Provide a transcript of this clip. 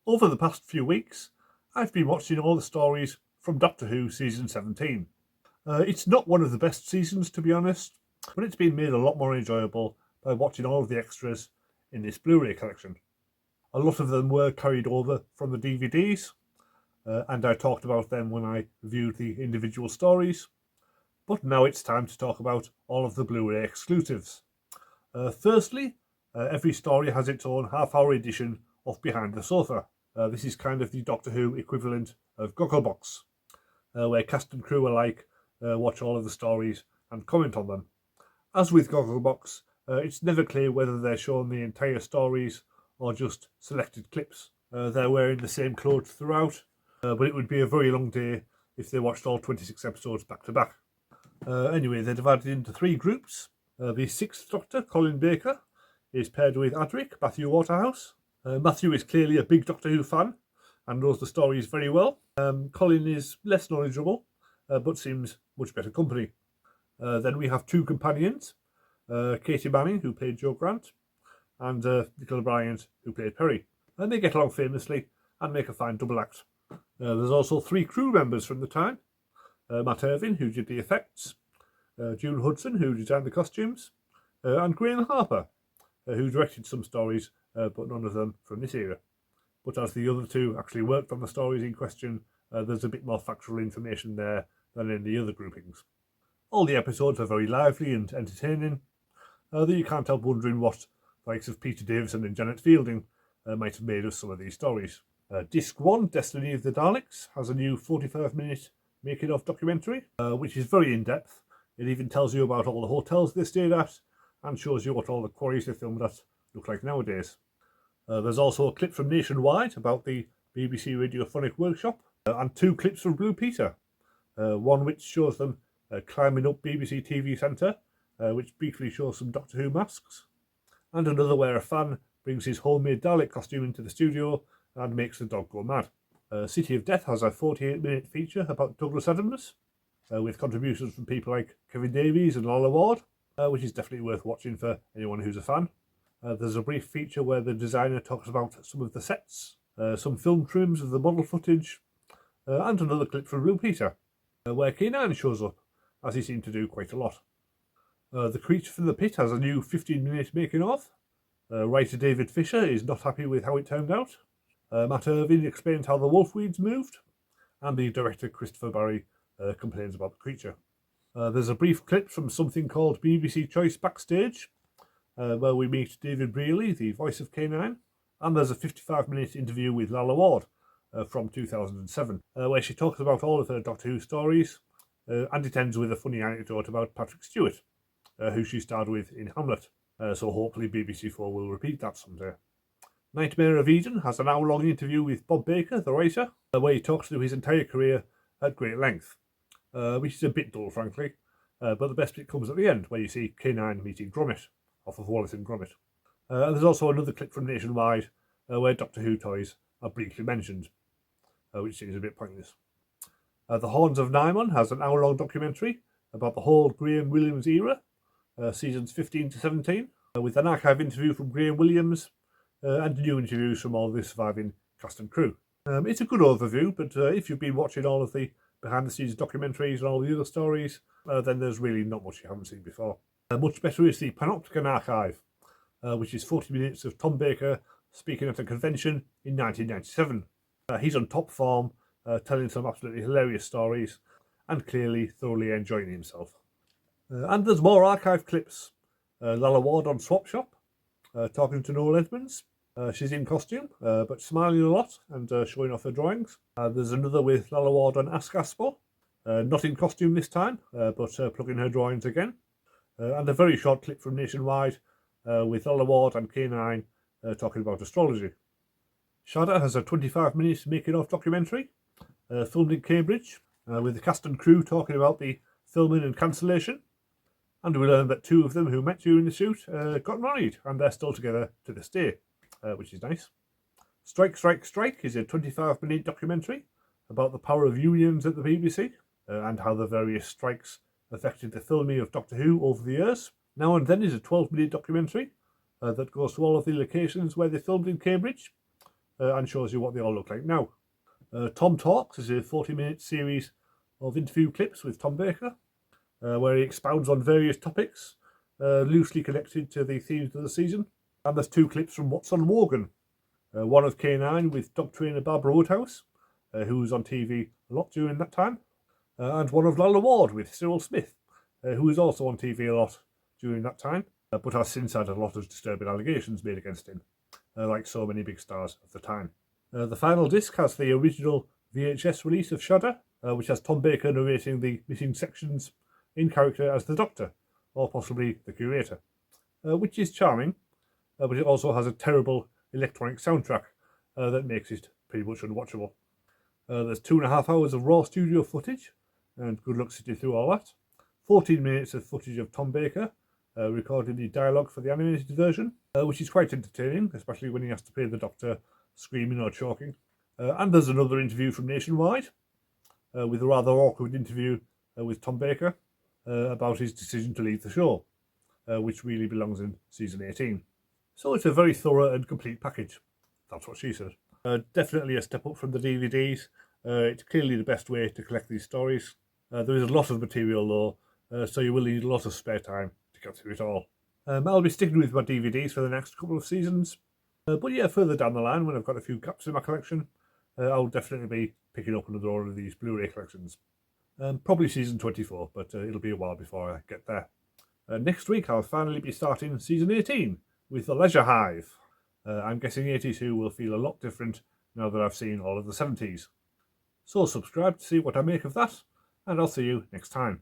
Over the past few weeks, I've been watching all the stories from Doctor Who Season 17. It's not one of the best seasons, to be honest, but it's been made a lot more enjoyable by watching all of the extras in this Blu-ray collection. A lot of them were carried over from the DVDs, and I talked about them when I reviewed the individual stories, but now it's time to talk about all of the Blu-ray exclusives. Firstly, every story has its own half-hour edition of Behind the Sofa. This is kind of the Doctor Who equivalent of Gogglebox, where cast and crew alike watch all of the stories and comment on them. As with Gogglebox, it's never clear whether they're shown the entire stories or just selected clips. They're wearing the same clothes throughout, but it would be a very long day if they watched all 26 episodes back to back. Anyway, they're divided into three groups. The sixth Doctor, Colin Baker, is paired with Adric, Matthew Waterhouse. Matthew is clearly a big Doctor Who fan and knows the stories very well. Colin is less knowledgeable, but seems much better company. Then we have two companions, Katie Manning, who played Jo Grant, and Nicola Bryant, who played Perry. And they get along famously and make a fine double act. There's also three crew members from the time. Matt Irving, who did the effects, June Hudson, who designed the costumes, and Graham Harper, who directed some stories, but none of them from this era. But as the other two actually worked on the stories in question, there's a bit more factual information there than in the other groupings. All the episodes are very lively and entertaining, though you can't help wondering what the likes of Peter Davison and Janet Fielding might have made of some of these stories. Disc 1, Destiny of the Daleks, has a new 45-minute making-of documentary, which is very in-depth. It even tells you about all the hotels they stayed at and shows you what all the quarries they filmed at look like nowadays. There's also a clip from Nationwide about the BBC Radiophonic Workshop, and two clips from Blue Peter, one which shows them climbing up BBC TV Centre, which briefly shows some Doctor Who masks, and another where a fan brings his homemade Dalek costume into the studio and makes the dog go mad. City of Death has a 48-minute feature about Douglas Adams, with contributions from people like Kevin Davies and Lalla Ward, which is definitely worth watching for anyone who's a fan. There's a brief feature where the designer talks about some of the sets, some film trims of the model footage, and another clip from Blue Peter, where K9 shows up, as he seemed to do quite a lot. The Creature from the Pit has a new 15-minute making-of. Writer David Fisher is not happy with how it turned out. Matt Irving explains how the wolfweeds moved, and the director Christopher Barry complains about the creature. There's a brief clip from something called BBC Choice Backstage, where we meet David Brearley, the voice of K9, and there's a 55-minute interview with Lalla Ward from 2007, where she talks about all of her Doctor Who stories, and it ends with a funny anecdote about Patrick Stewart, who she starred with in Hamlet, so hopefully BBC 4 will repeat that someday. Nightmare of Eden has an hour-long interview with Bob Baker, the writer, where he talks through his entire career at great length, which is a bit dull, frankly, but the best bit comes at the end, where you see K9 meeting Gromit, off of Wallace and Gromit. There's also another clip from Nationwide, where Doctor Who toys are briefly mentioned, which seems a bit pointless. The Horns of Nymon has an hour-long documentary about the whole Graham Williams era, seasons 15 to 17, with an archive interview from Graham Williams, and new interviews from all the surviving cast and crew. It's a good overview, but if you've been watching all of the behind-the-scenes documentaries and all the other stories, then there's really not much you haven't seen before. Much better is the Panopticon Archive, which is 40 minutes of Tom Baker speaking at a convention in 1997. He's on top form, telling some absolutely hilarious stories, and clearly thoroughly enjoying himself. And there's more archive clips. Lalla Ward on Swap Shop, talking to Noel Edmonds. She's in costume, but smiling a lot and showing off her drawings. There's another with Lalla Ward on Ask Aspo, not in costume this time, but plugging her drawings again. And a very short clip from Nationwide with Lalla Ward and K9 talking about astrology. Shada has a 25-minute making-of documentary, filmed in Cambridge, with the cast and crew talking about the filming and cancellation. And we learned that two of them who met during the shoot got married, and they're still together to this day, which is nice. Strike, Strike, Strike is a 25-minute documentary about the power of unions at the BBC, and how the various strikes affected the filming of Doctor Who over the years. Now and Then is a 12-minute documentary that goes to all of the locations where they filmed in Cambridge, and shows you what they all look like now. Tom Talks is a 40-minute series of interview clips with Tom Baker, where he expounds on various topics loosely connected to the themes of the season. And there's 2 clips from What's on Wogan, one of K9 with dog trainer Barbara Woodhouse, who was on TV a lot during that time, and one of Lalla Ward with Cyril Smith, who was also on TV a lot during that time, but has since had a lot of disturbing allegations made against him, like so many big stars of the time. The final disc has the original VHS release of Shudder, which has Tom Baker narrating the missing sections in character as the Doctor, or possibly the Curator, which is charming, but it also has a terrible electronic soundtrack that makes it pretty much unwatchable. There's 2.5 hours of raw studio footage, and good luck sitting through all that. 14 minutes of footage of Tom Baker recording the dialogue for the animated version, which is quite entertaining, especially when he has to play the Doctor screaming or choking. And there's another interview from Nationwide, with a rather awkward interview with Tom Baker about his decision to leave the show, which really belongs in season 18. So it's a very thorough and complete package. That's what she said. Definitely a step up from the DVDs. It's clearly the best way to collect these stories. There is a lot of material though, so you will need a lot of spare time to get through it all. I'll be sticking with my DVDs for the next couple of seasons. But yeah, further down the line, when I've got a few gaps in my collection, I'll definitely be picking up another one of these Blu-ray collections. Probably season 24, but it'll be a while before I get there. Next week, I'll finally be starting season 18 with The Leisure Hive. I'm guessing 82 will feel a lot different now that I've seen all of the 70s. So subscribe to see what I make of that, and I'll see you next time.